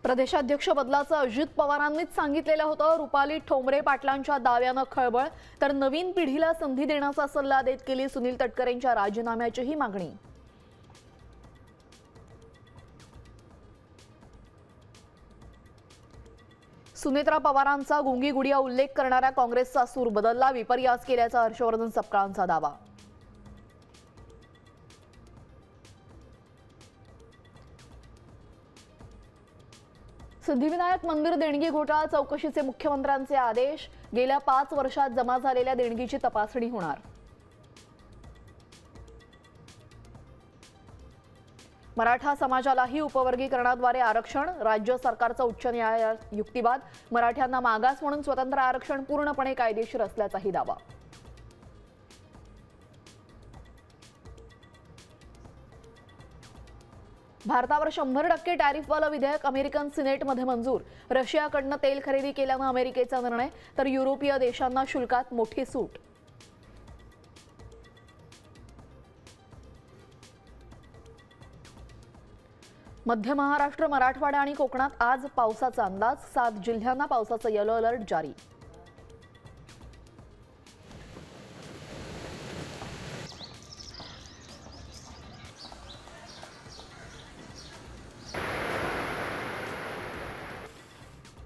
प्रदेशाध्यक्ष बदलाचं अजित पवारांनीच सांगितलेलं होतं। रुपाली ठोंबरे पाटलांच्या दाव्यानं खळबळ, तर नवीन पिढीला संधी देण्याचा सल्ला देत केली सुनील तटकरेंच्या राजीनाम्याचीही मागणी। सुनेत्रा पवारांचा गुंगी गुडिया उल्लेख करणाऱ्या काँग्रेसचा सूर बदलला, विपर्यास केल्याचा हर्षवर्धन सपकाळांचा दावा। सिद्धिविनायक मंदिर देणगी घोटाळा चौकशीचे मुख्यमंत्र्यांचे आदेश, गेल्या 5 वर्षात जमा झालेल्या देणगीची तपासणी होणार। मराठा समाजालाही उपवर्गीकरणाद्वारे आरक्षण, राज्य सरकारचा उच्च न्यायालयात युक्तिवाद, मराठ्यांना मागास म्हणून स्वतंत्र आरक्षण पूर्णपणे कायदेशीर असल्याचाही दावा। भारतावर 100% टॅरिफवालं विधेयक अमेरिकन सिनेटमध्ये मंजूर, रशियाकडनं तेल खरेदी केल्यानं अमेरिकेचा निर्णय, तर युरोपीय देशांना शुल्कात मोठी सूट। मध्य महाराष्ट्र, मराठवाडा आणि कोकणात आज पावसाचा अंदाज, 7 जिल्ह्यांना पावसाचा येलो अलर्ट जारी।